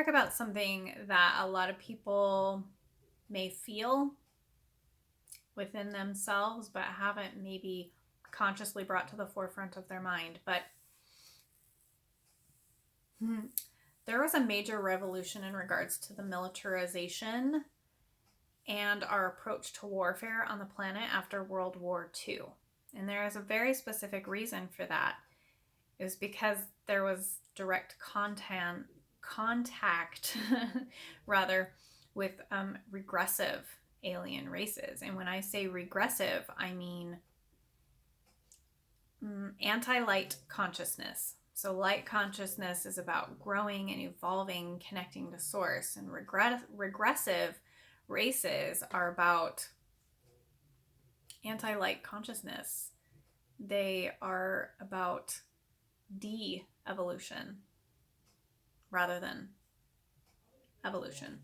Talk about something that a lot of people may feel within themselves but haven't maybe consciously brought to the forefront of their mind. But there was a major revolution in regards to the militarization and our approach to warfare on the planet after World War II. And there is a very specific reason for that. It was because there was direct contact rather with regressive alien races. And when I say regressive, I mean anti-light consciousness. So light consciousness is about growing and evolving, connecting to source, and regressive races are about anti-light consciousness. They are about de-evolution rather than evolution.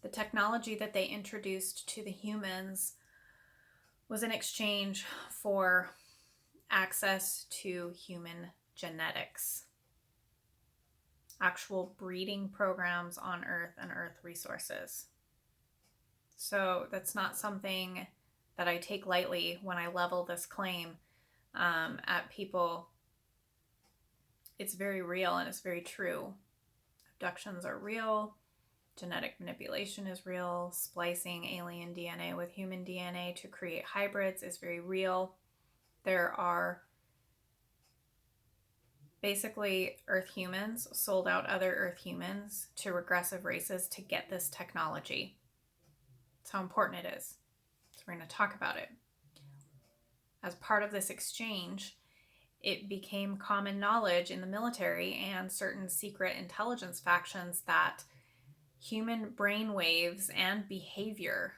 The technology that they introduced to the humans was in exchange for access to human genetics, actual breeding programs on Earth and Earth resources. So that's not something that I take lightly when I level this claim at people. It's very real and it's very true. Abductions are real. Genetic manipulation is real. Splicing alien DNA with human DNA to create hybrids is very real. There are basically Earth humans sold out other Earth humans to regressive races to get this technology. That's how important it is. So we're going to talk about it. As part of this exchange, it became common knowledge in the military and certain secret intelligence factions that human brain waves and behavior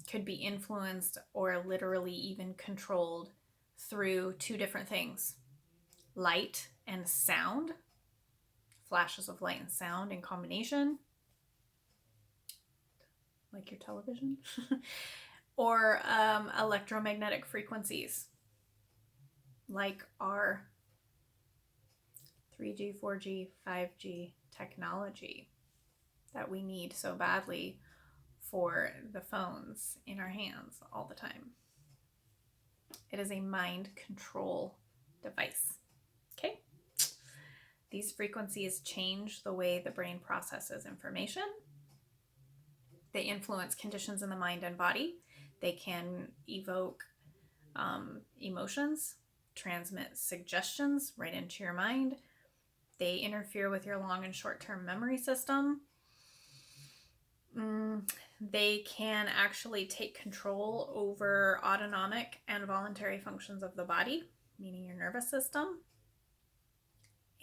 could be influenced or literally even controlled through two different things: light and sound, flashes of light and sound in combination, like your television, or electromagnetic frequencies, like our 3G, 4G, 5G technology that we need so badly for the phones in our hands all the time. It is a mind control device. Okay? These frequencies change the way the brain processes information. They influence conditions in the mind and body. They can evoke emotions, transmit suggestions right into your mind. They interfere with your long and short-term memory system. They can actually take control over autonomic and voluntary functions of the body, meaning your nervous system.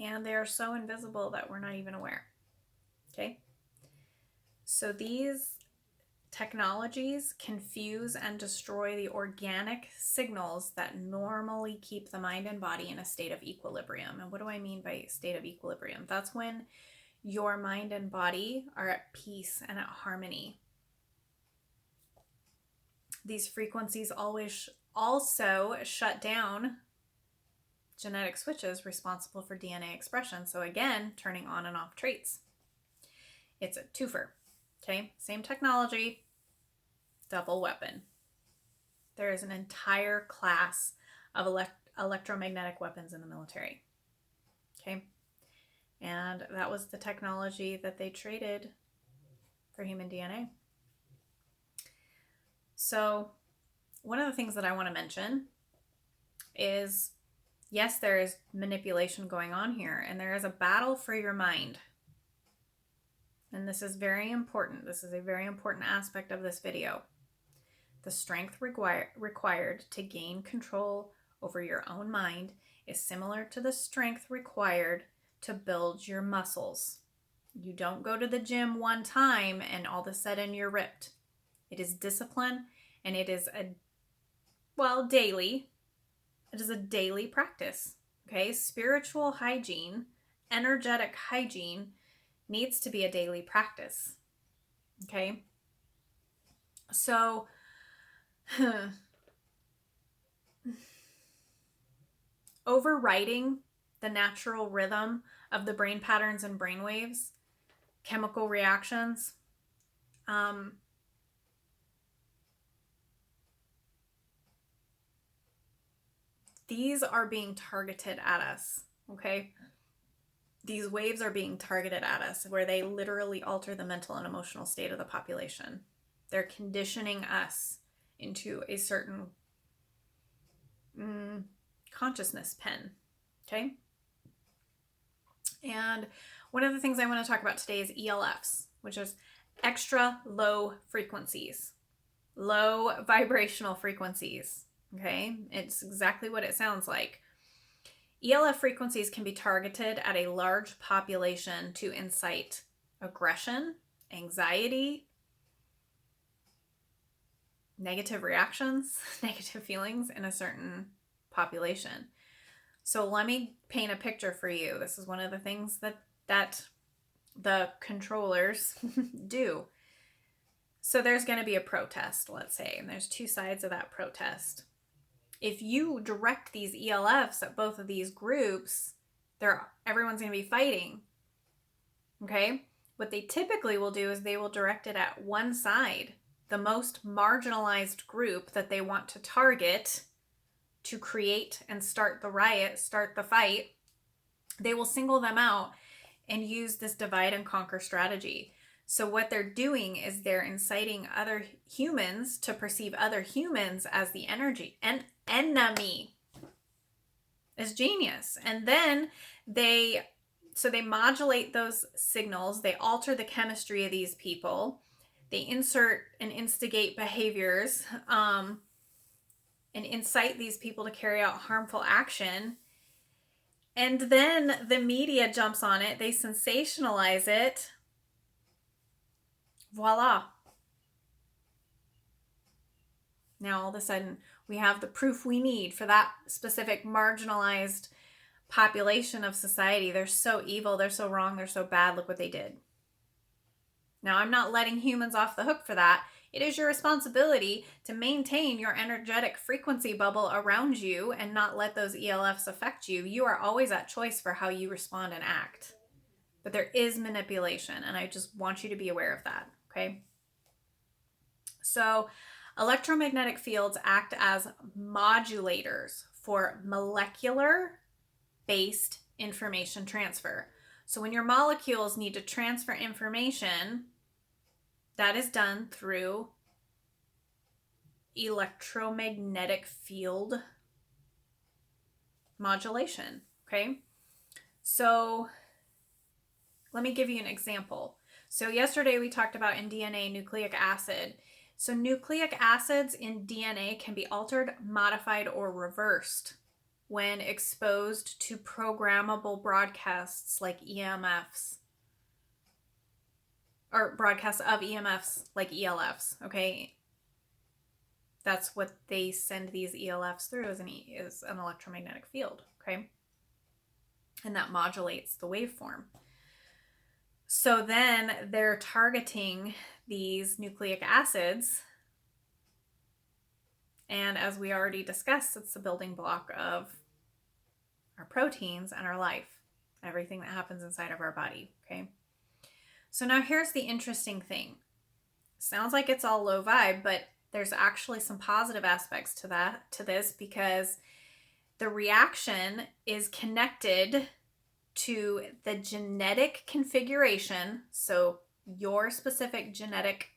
And they are so invisible that we're not even aware. Okay? So these technologies confuse and destroy the organic signals that normally keep the mind and body in a state of equilibrium. And what do I mean by state of equilibrium? That's when your mind and body are at peace and at harmony. These frequencies always also shut down genetic switches responsible for DNA expression. So again, turning on and off traits. It's a twofer. Okay, same technology, double weapon. There is an entire class of electromagnetic weapons in the military. Okay, and that was the technology that they traded for human DNA. So one of the things that I want to mention is, yes, there is manipulation going on here, and there is a battle for your mind. And this is very important. This is a very important aspect of this video. The strength required to gain control over your own mind is similar to the strength required to build your muscles. You don't go to the gym one time and all of a sudden you're ripped. It is discipline, and it is daily. It is a daily practice. Okay? Spiritual hygiene, energetic hygiene needs to be a daily practice. Okay? So, overriding the natural rhythm of the brain patterns and brain waves chemical reactions. These are being targeted at us, okay? These waves are being targeted at us where they literally alter the mental and emotional state of the population. They're conditioning us into a certain consciousness pen, okay? And one of the things I want to talk about today is ELFs, which is extra low frequencies, low vibrational frequencies, okay? It's exactly what it sounds like. ELF frequencies can be targeted at a large population to incite aggression, anxiety, negative reactions, negative feelings in a certain population. So let me paint a picture for you. This is one of the things that the controllers do. So there's going to be a protest, let's say, and there's two sides of that protest. If you direct these ELFs at both of these groups, everyone's going to be fighting. Okay? What they typically will do is they will direct it at one side, the most marginalized group that they want to target to create and start the riot, start the fight. They will single them out and use this divide and conquer strategy. So what they're doing is they're inciting other humans to perceive other humans as the enemy. It's genius. And then they modulate those signals. They alter the chemistry of these people. They insert and instigate behaviors and incite these people to carry out harmful action. And then the media jumps on it. They sensationalize it. Voila. Now all of a sudden we have the proof we need for that specific marginalized population of society. They're so evil, they're so wrong, they're so bad. Look what they did. Now I'm not letting humans off the hook for that. It is your responsibility to maintain your energetic frequency bubble around you and not let those ELFs affect you. You are always at choice for how you respond and act. But there is manipulation, and I just want you to be aware of that, okay? So electromagnetic fields act as modulators for molecular-based information transfer. So when your molecules need to transfer information, that is done through electromagnetic field modulation, okay? So let me give you an example. So yesterday we talked about in DNA nucleic acid. So nucleic acids in DNA can be altered, modified, or reversed when exposed to programmable broadcasts like EMFs, or broadcasts of EMFs like ELFs, okay? That's what they send these ELFs through is an electromagnetic field, okay? And that modulates the waveform. So then they're targeting these nucleic acids. And as we already discussed, it's the building block of our proteins and our life, everything that happens inside of our body, okay? So now here's the interesting thing. Sounds like it's all low vibe, but there's actually some positive aspects to this, because the reaction is connected to the genetic configuration, so your specific genetic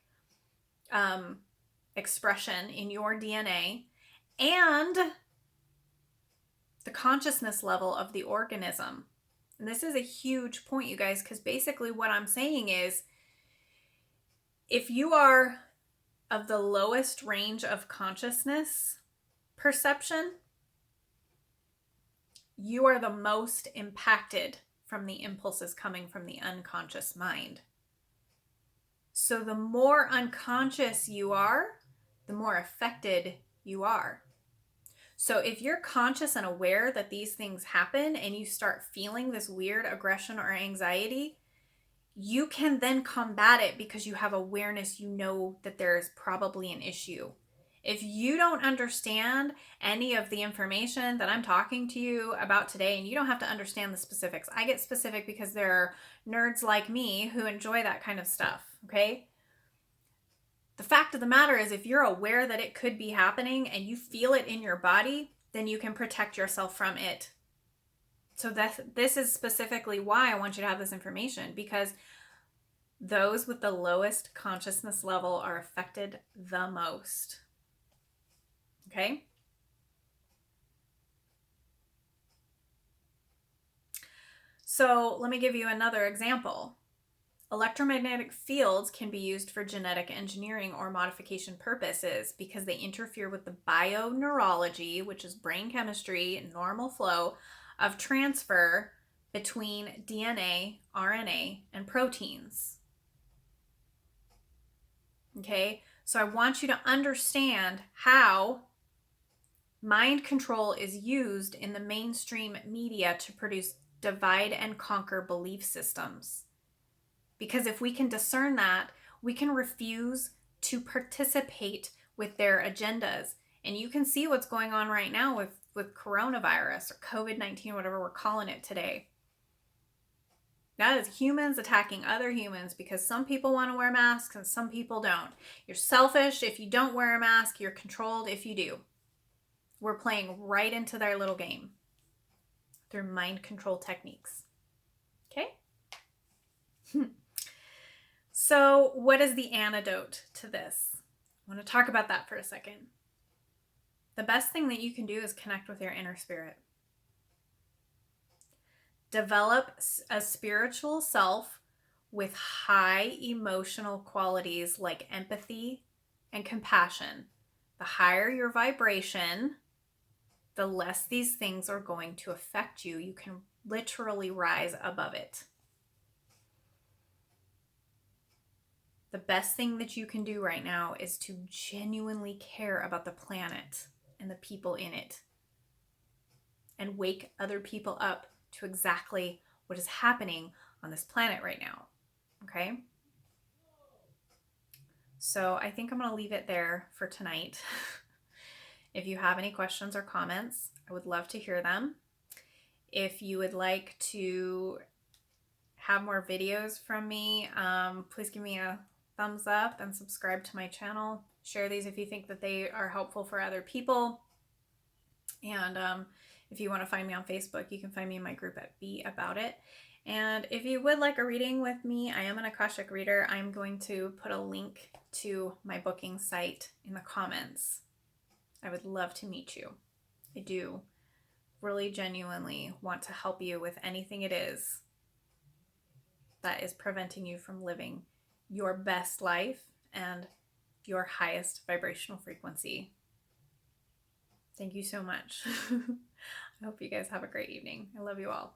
expression in your DNA, and the consciousness level of the organism. And this is a huge point, you guys, because basically what I'm saying is, if you are of the lowest range of consciousness perception, you are the most impacted from the impulses coming from the unconscious mind. So the more unconscious you are, the more affected you are. So if you're conscious and aware that these things happen and you start feeling this weird aggression or anxiety, you can then combat it because you have awareness. You know that there's probably an issue. If you don't understand any of the information that I'm talking to you about today, and you don't have to understand the specifics, I get specific because there are nerds like me who enjoy that kind of stuff, okay? The fact of the matter is, if you're aware that it could be happening and you feel it in your body, then you can protect yourself from it. So this is specifically why I want you to have this information, because those with the lowest consciousness level are affected the most. Okay? So let me give you another example. Electromagnetic fields can be used for genetic engineering or modification purposes because they interfere with the bioneurology, which is brain chemistry, normal flow of transfer between DNA, RNA, and proteins. Okay, so I want you to understand how mind control is used in the mainstream media to produce divide and conquer belief systems. Because if we can discern that, we can refuse to participate with their agendas. And you can see what's going on right now with coronavirus or COVID-19, whatever we're calling it today. That is humans attacking other humans because some people want to wear masks and some people don't. You're selfish if you don't wear a mask. You're controlled if you do. We're playing right into their little game through mind control techniques. Okay? So what is the antidote to this? I want to talk about that for a second. The best thing that you can do is connect with your inner spirit. Develop a spiritual self with high emotional qualities like empathy and compassion. The higher your vibration, the less these things are going to affect you. You can literally rise above it. The best thing that you can do right now is to genuinely care about the planet and the people in it, and wake other people up to exactly what is happening on this planet right now. Okay? So I think I'm going to leave it there for tonight. If you have any questions or comments, I would love to hear them. If you would like to have more videos from me, please give me a thumbs up and subscribe to my channel. Share these if you think that they are helpful for other people. And if you want to find me on Facebook, you can find me in my group at beccaboutit. And if you would like a reading with me, I am an Akashic reader. I'm going to put a link to my booking site in the comments. I would love to meet you. I do really genuinely want to help you with anything it is that is preventing you from living your best life and your highest vibrational frequency. Thank you so much. I hope you guys have a great evening. I love you all.